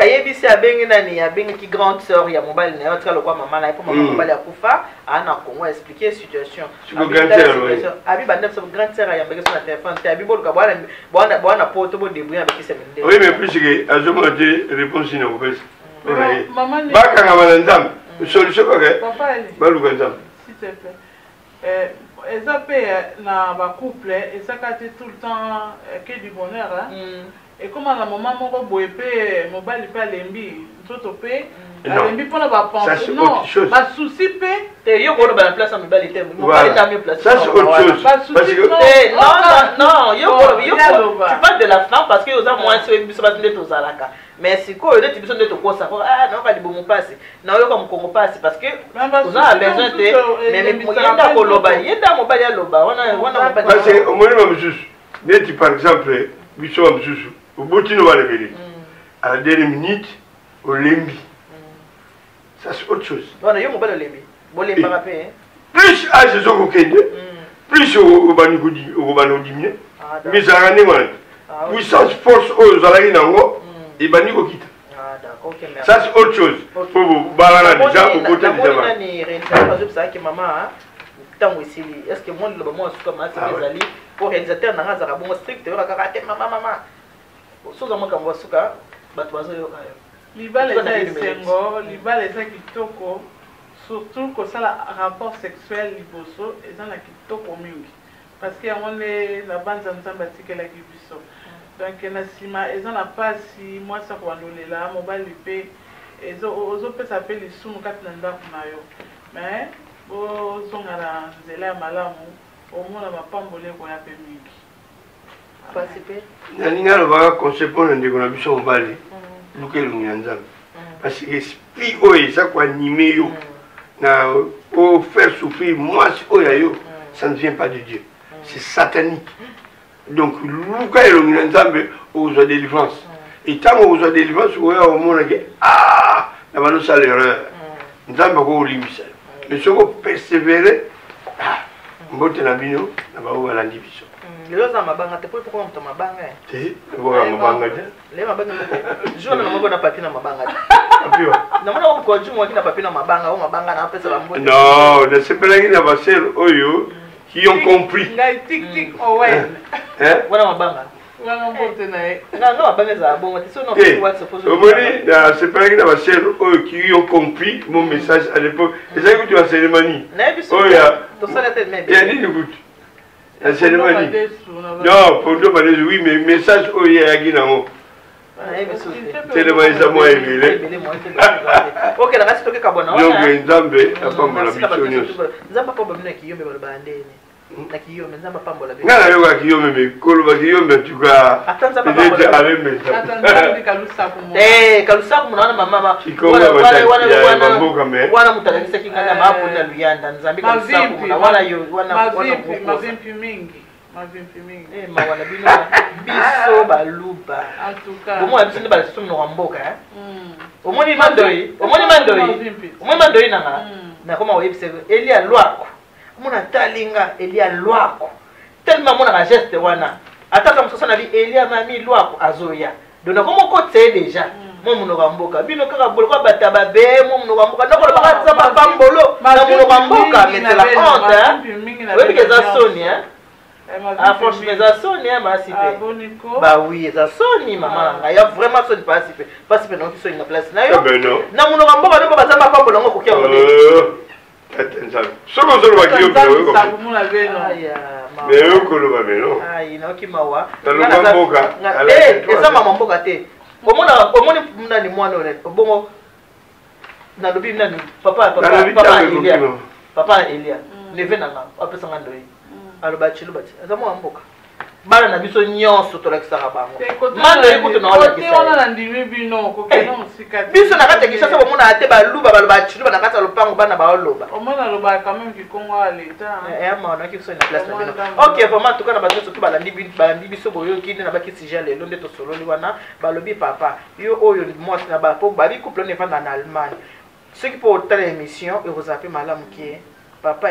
y a une grande sœur, il y a mon bal, il y a un maman, il faut maman à Koufa, Anna Congo expliquer la situation. Tu peux grande sœur, oui. Abi Bandep, son grande sœur, il y a un téléphone, tu as vu, bon, à porte, bon, débrouiller avec qui c'est. Oui, mais plus que, à ce moment, j'ai répondu sinon, vous voyez. Maman, Baka Namalandam, solution, papa, Balugandam. S'il te plaît. Eza pe na ba couple ezaka te tout le temps que du bonheur et comme à la maman moko boye pe mobali pe alembi nzoto pe alembi pona ba penser non ba souci pe te yo ko ba place en mobali te mobali ta mieux place ça c'est autre chose parce que non yo tu parles de la femme parce que aux a moins sur biso ba tinde to zalaka mais si ko yo biso nde to kosa ko non ka di bomo passe na yo comme kongo passe parce que on a besoin de mais yenda ko loba yenda mobali ya loba wana mobali parce que au moins même juste neti par exemple biso am susu au botino va lever à la dernière minute au lembi ça c'est autre chose voilà yo mobali lembi bolembi ba pe plus âge zo ko kende plus au bani ko di au bani diminuer mais ça rend moi puissance force aux zalaki nango et bani ko kita. Ah d'accord, OK, merci. Ça c'est autre chose. Pour vous balana déjà au côté de ça. Ni réalisation parce que ça que maman tango esili est-ce que moi le moment suka mati ezali pour réalisateur na ngazaka bongo strict yo kaka te mama soza mo kambo suka bato bazo yo kayo libala eza esengo libala eza kitoko surtout kosala rapport sexuel liboso eza na kitoko mingi parce que yango nde na banza nzambe atikelaki biso donc na nsima eza na pasi mwasi akobandolela mobali mpe ozopesa mpe lisumu kati na ndako na yo mais bozonga na nzela ya malamu omona mapamboli ekoya mpe mingi pasi mpe nalingi alobaka conseil mpo na ndeko na biso mobali luka elongi ya nzambe parce que esprit oyo eza koanime yo na faire souffrir mwasi oyo ya yo ça ne vient pas de Dieu c'est satanique donc luka elongi na nzambe ozwa délivrance et ntango ozwa délivrance oyo omonaki na banosala erreur nzambe akolimbisa yo mais soki opersévere mbote na bino na bao balandi biso lelo za mabanga te po moto mabanga te boka mabanga te le mabanga jour na mabanga na papier na mabanga papier na mona ko jour na papier na mabanga o mabanga na pesa ba mbote non ne c'est pas la basel oyo qui ont compris ngai tik tik owen wana mabanga wana mbote na e na mabanga za bongo te so no what suppose omoni na c'est pas la basel oyo qui ont compris mon message à l'époque et ça que tu as cérémonie oyo to sala tête même bien dit écoute la cérémonie non pour deux malaises oui mais message oyo ya ginango tellement ça moi évelé OK la reste toke kabona donc nzambe apambola biso nyonso nzambe apambola bino kiyombe balo bandene na kiyombe nzambe apambola bino ngana yoka kiyombe me koloba kiyombe tuka atanza apambola alembe kalusa kumuna mama wana mutalangisa kingana mapo na luyanda nzambe kalusa kumuna wana yo wana mavimpi mingi mawana bino biso baluba en tout cas bomo biso ndeba biso no mboka omoni mandoi nanga na koma oyebise Elia lwako mona talinga Elia lwako tellement mona ka geste wana ataka msoso na bi Elia mami lwako azoya dona komo ko tse déjà mo muno mboka bino kaka bolo kwa bataba be mo muno mboka ndako ba za mabambolo na muno mboka mais la honte oui que ça sonne franchement ça sonne bah oui ça sonne maman il y a vraiment sonne participer non qui sonne na place na yo na muno mboka ndo ba za mabambolo ngo kokia soko solo bakio bino mais yo koloba bino na kimawa na mboka eza mama mboka te omoni mnani mwana ole bongo na lobi nani papa Elia neve nanga apesa ngandoi aloba chilubati eza mwana mboka bana na biso nyonso tolakisaka bango mando ekutu na wala biso na kati kisa sabo mona ate baluba baloba chiluba na kati lopango bana baoloba omona loba quand même ki kongo à l'état maana ki so na place na bino OK vraiment tukana bato soki balandi biso boyo kinde na baki sija lelo nde to sololi wana balobi papa yo oyo mwasi na ba po bali couple ne vanda na Allemagne ce qui pour telle émission et vous appelez malamu ki papa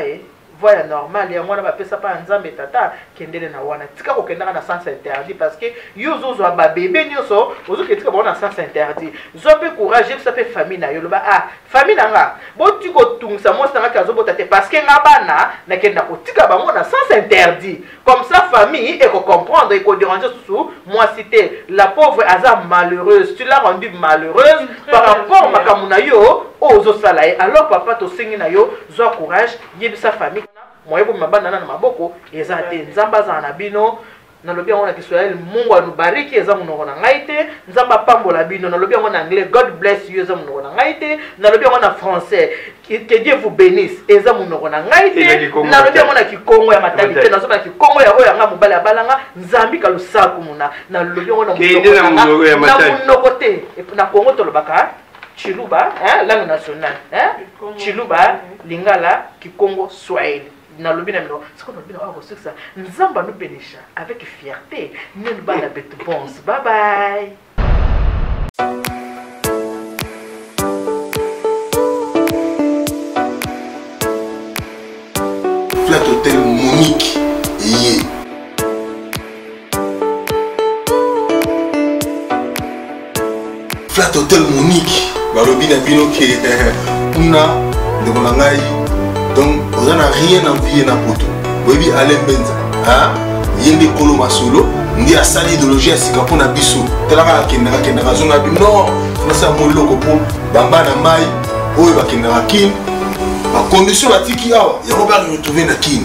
voya normal ya mwana bapesa pa nzambe tata kendele na wana tika kokendaka na sens interdit parce que yo zozo ba bébé nyonso ozo ketika ba na sens interdit zo pe courage ça pe famille na yo loba famille nanga boti ko tungsa mosa nga kazo botate parce que nga bana na kenda kotika ba na sens interdit comme ça famille et ko comprendre et ko déranger sous moi citer la pauvre aza malheureuse tu l'as rendue malheureuse par rapport makamuna yo ozo salaye alors papa to singi na yo zo courage yebisa famille moyebo mabana na maboko eza te nzamba za na bino na lobi yango na Kiswahili Mungu anubariki eza munoko na ngai te nzamba pambola bino na lobi yango na anglais God bless you eza munoko na ngai te na lobi yango na français que Dieu vous bénisse eza munoko na ngai te na lobi yango na Kikongo ya matalité na soba Kikongo ya oyo nga mobali abalanga nzambi ka lusaku muna na lobi yango na munoko te na Kongo to lobaka Chiluba langue nationale Chiluba Lingala Kikongo Swahili na lobina mino ce qu'on a bien avoir ça nzamba nous bénisha avec fierté nous bana betu bons bye bye Flat Hotel Monique Flat Hotel Monique balobina bino ke kuna ndeko na ngai Donc on n'a rien envié na poto. Oui, allez benza. Hein? Yende kolo masolo. Ndi asali idéologie ya sika pona biso. Talaka kendaka zonga bi non. On sa moloko po bamba na mai. Oyo bakendaka kin. Ba condition batiki awa. Ya ko ba retrouver na kin.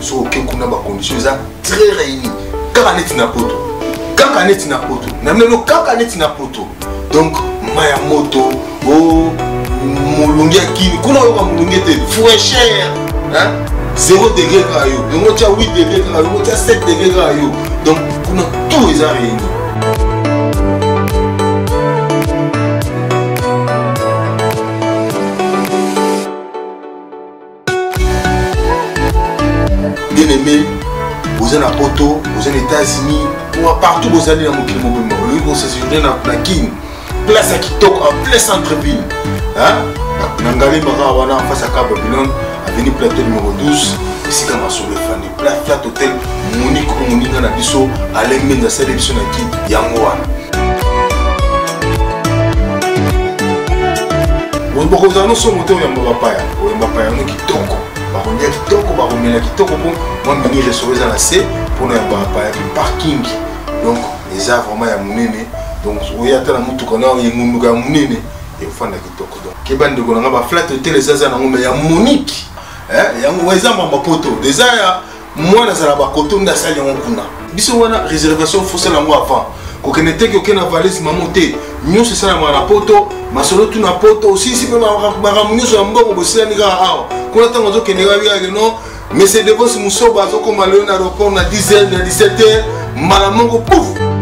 So ke kuna ba condition za très réunies. Kaka neti na poto. Kaka neti na poto. Na melo kaka neti na poto. Donc maya moto o mulungi akini kuna yoka mulungi te fraîcheur hein 0 degré kayo donc tu as 8 degrés kayo tu as 7 degrés kayo donc kuna tout les a réunis bien aimé vous êtes à Poto vous êtes aux États-Unis partout vous allez dans mon pays vous se séjourner dans la King place à Kitoko en plein centre-ville. Hein? Nangali Mara en face à Cap Babylone, avenue Plateau numéro 12, ici comme à Sobe Fani, Flat Hotel, Monique Moninga Nabiso, Alain Menza sélection à qui Yangoa. Vous avez son moteur Yambapaya, ou Yambapaya, on est Kitoko. On est Kitoko, on est Kitoko, moi je suis sauvé dans la C pour Yambapaya, parking. Donc, les arbres vraiment Yamounene. Donc, il y a un mutuka na yengunduka munene et fanda kitoko donc kebande ko nga ba flat hotel ezaza na ngombe ya Monique ya ngweza mamba poto déjà ya mwana za ba koto nda sali ngokuna biso wana réservation faut la moi avant ko kenete ko kena valise mamote nyo c'est ça na poto masolo tu na poto aussi si pe ba munyo so mbongo bosila ni ga awa ko na tango zo kenega biya no mais c'est de vos musoba zo ko malona aéroport na 10h na 17h malamongo pouf.